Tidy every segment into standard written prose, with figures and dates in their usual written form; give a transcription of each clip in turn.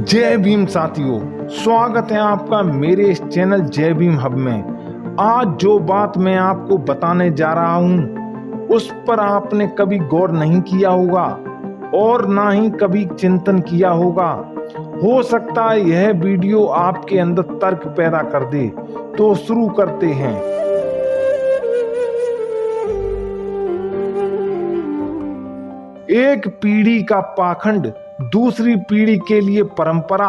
जय भीम साथियों, स्वागत है आपका मेरे इस चैनल जय भीम हब में। आज जो बात मैं आपको बताने जा रहा हूँ उस पर आपने कभी गौर नहीं किया होगा और ना ही कभी चिंतन किया होगा। हो सकता है यह वीडियो आपके अंदर तर्क पैदा कर दे। तो शुरू करते हैं। एक पीढ़ी का पाखंड दूसरी पीढ़ी के लिए परंपरा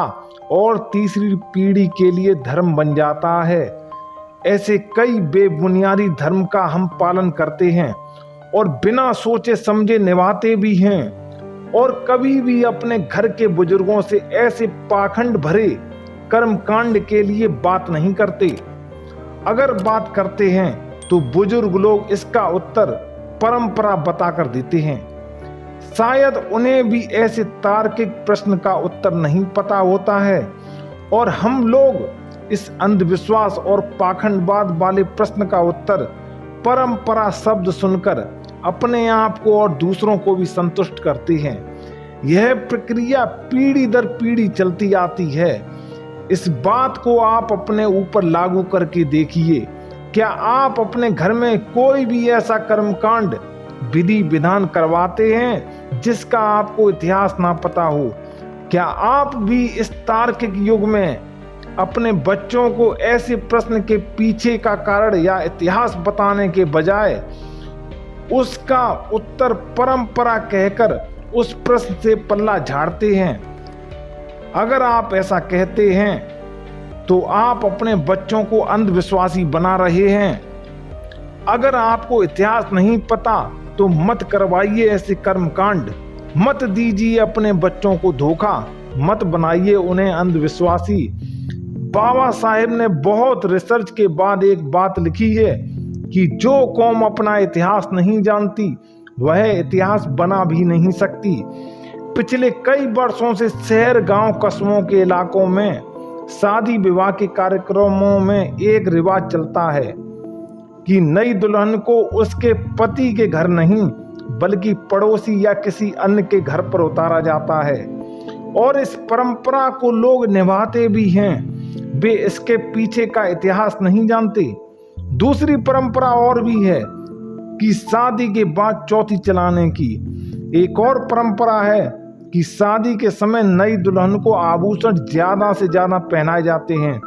और तीसरी पीढ़ी के लिए धर्म बन जाता है। ऐसे कई बेबुनियादी धर्म का हम पालन करते हैं और बिना सोचे समझे निभाते भी हैं, और कभी भी अपने घर के बुजुर्गों से ऐसे पाखंड भरे कर्मकांड के लिए बात नहीं करते। अगर बात करते हैं तो बुजुर्ग लोग इसका उत्तर परंपरा बताकर देते हैं। शायद उन्हें भी ऐसे तार्किक प्रश्न का उत्तर नहीं पता होता है, और हम लोग इस अंधविश्वास और पाखंडवाद वाले प्रश्न का उत्तर परंपरा शब्द सुनकर अपने आप को और दूसरों को भी संतुष्ट करते हैं। यह प्रक्रिया पीढ़ी दर पीढ़ी चलती आती है। इस बात को आप अपने ऊपर लागू करके देखिए। क्या आप अपने घर में कोई भी ऐसा कर्मकांड विधि विधान करवाते हैं जिसका आपको इतिहास ना पता हो? क्या आप भी इस तार्किक युग में अपने बच्चों को ऐसे प्रश्न के पीछे का कारण या इतिहास बताने के बजाय उसका उत्तर परंपरा कहकर उस प्रश्न से पल्ला झाड़ते हैं? अगर आप ऐसा कहते हैं तो आप अपने बच्चों को अंधविश्वासी बना रहे हैं। अगर आपको इतिहास नहीं पता तो मत करवाइए ऐसे कर्मकांड, मत दीजिए अपने बच्चों को धोखा, मत बनाइए उन्हें अंधविश्वासी। बाबा साहेब ने बहुत रिसर्च के बाद एक बात लिखी है कि जो कौम अपना इतिहास नहीं जानती वह इतिहास बना भी नहीं सकती। पिछले कई वर्षों से शहर, गांव, कस्बों के इलाकों में शादी विवाह के कार्यक्रमों में एक रिवाज चलता है कि नई दुल्हन को उसके पति के घर नहीं बल्कि पड़ोसी या किसी अन्य के घर पर उतारा जाता है, और इस परंपरा को लोग निभाते भी हैं। वे इसके पीछे का इतिहास नहीं जानते। दूसरी परंपरा और भी है कि शादी के बाद चौथी चलाने की। एक और परंपरा है कि शादी के समय नई दुल्हन को आभूषण ज्यादा से ज्यादा पहनाए जाते हैं,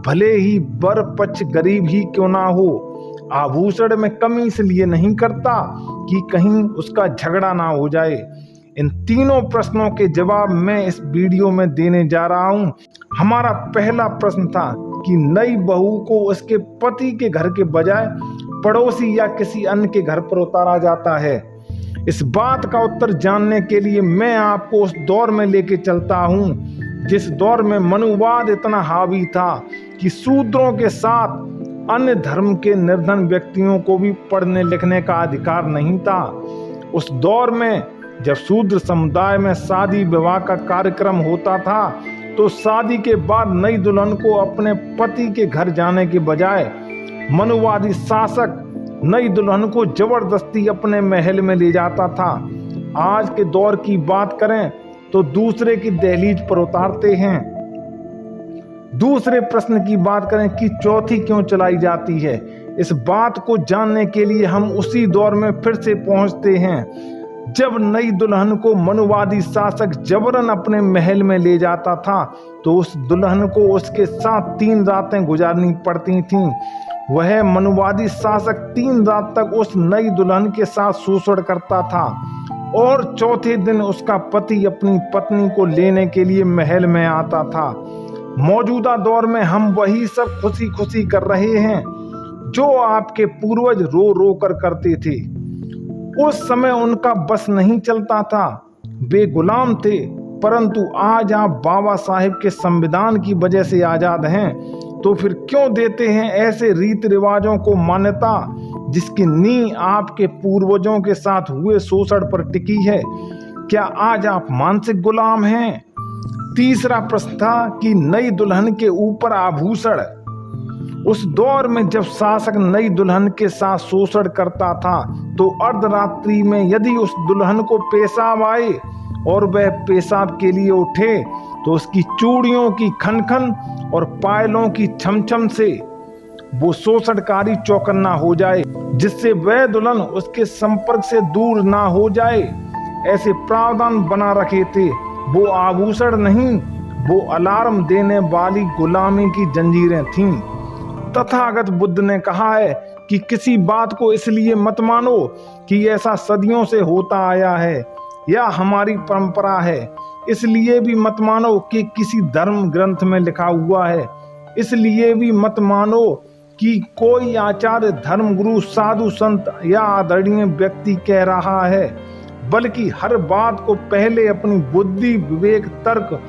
भले ही वर पक्ष गरीब ही क्यों ना हो। आभूषण में कमी इसलिए नहीं करता कि कहीं उसका झगड़ा ना हो जाए। इन तीनों प्रश्नों के जवाब मैं इस वीडियो में देने जा रहा हूं। हमारा पहला प्रश्न था कि नई बहू को उसके पति के घर के बजाय पड़ोसी या किसी अन्य के घर पर उतारा जाता है। इस बात का उत्तर जानने के लिए मैं आपको उस दौर में लेके चलता हूं जिस दौर में मनुवाद इतना हावी था कि शूद्रों के साथ अन्य धर्म के निर्धन व्यक्तियों को भी पढ़ने लिखने का अधिकार नहीं था। उस दौर में जब शूद्र समुदाय में शादी विवाह का कार्यक्रम होता था तो शादी के बाद नई दुल्हन को अपने पति के घर जाने के बजाय मनुवादी शासक नई दुल्हन को जबरदस्ती अपने महल में ले जाता था। आज के दौर की बात करें तो दूसरे की दहलीज पर उतारते हैं। दूसरे प्रश्न की बात करें कि चौथी क्यों चलाई जाती है। इस बात को जानने के लिए हम उसी दौर में फिर से पहुंचते हैं जब नई दुल्हन को मनुवादी शासक जबरन अपने महल में ले जाता था तो उस दुल्हन को उसके साथ 3 रातें गुजारनी पड़ती थीं। वह मनुवादी शासक 3 रात तक उस नई दुल्हन के साथ शोषण करता था और चौथे दिन उसका पति अपनी पत्नी को लेने के लिए महल में आता था। मौजूदा दौर में हम वही सब खुशी खुशी कर रहे हैं जो आपके पूर्वज रो रो कर करते थे। उस समय उनका बस नहीं चलता था, वे गुलाम थे, परंतु आज आप बाबा साहेब के संविधान की वजह से आजाद हैं, तो फिर क्यों देते हैं ऐसे रीति रिवाजों को मान्यता जिसकी नींव आपके पूर्वजों के साथ हुए शोषण पर टिकी है? क्या आज आप मानसिक गुलाम हैं? तीसरा प्रश्न था कि नई दुल्हन के ऊपर आभूषण। उस दौर में जब शासक नई दुल्हन के साथ शोषण करता था तो अर्धरात्रि में यदि उस दुल्हन को पेशाब आए और वह पेशाब के लिए उठे तो उसकी चूड़ियों की खनखन और पायलों की छमछम से वो शोषणकारी चौकन्ना हो जाए, जिससे वह दुल्हन उसके संपर्क से दूर ना हो जाए। ऐसे प्रावधान बना रखे थे। वो आभूषण नहीं, वो अलार्म देने वाली गुलामी की जंजीरें थीं। तथागत बुद्ध ने कहा है कि किसी बात को इसलिए मत मानो कि ऐसा सदियों से होता आया है या हमारी परंपरा है, इसलिए भी मत मानो कि किसी धर्म ग्रंथ में लिखा हुआ है, इसलिए भी मत मानो कि कोई आचार्य, धर्मगुरु, साधु संत या आदरणीय व्यक्ति कह रहा है, बल्कि हर बात को पहले अपनी बुद्धि, विवेक, तर्क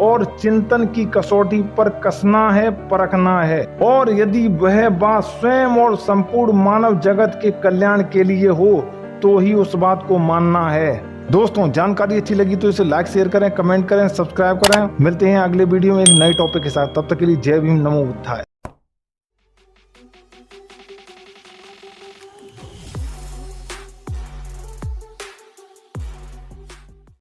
और चिंतन की कसौटी पर कसना है, परखना है। और यदि वह बात स्वयं और संपूर्ण मानव जगत के कल्याण के लिए हो तो ही उस बात को मानना है। दोस्तों, जानकारी अच्छी लगी तो इसे लाइक, शेयर करें, कमेंट करें, सब्सक्राइब करें। मिलते हैं अगले वीडियो में एक नए टॉपिक के साथ। तब तक के लिए जय भीम, नमो बुद्धाय।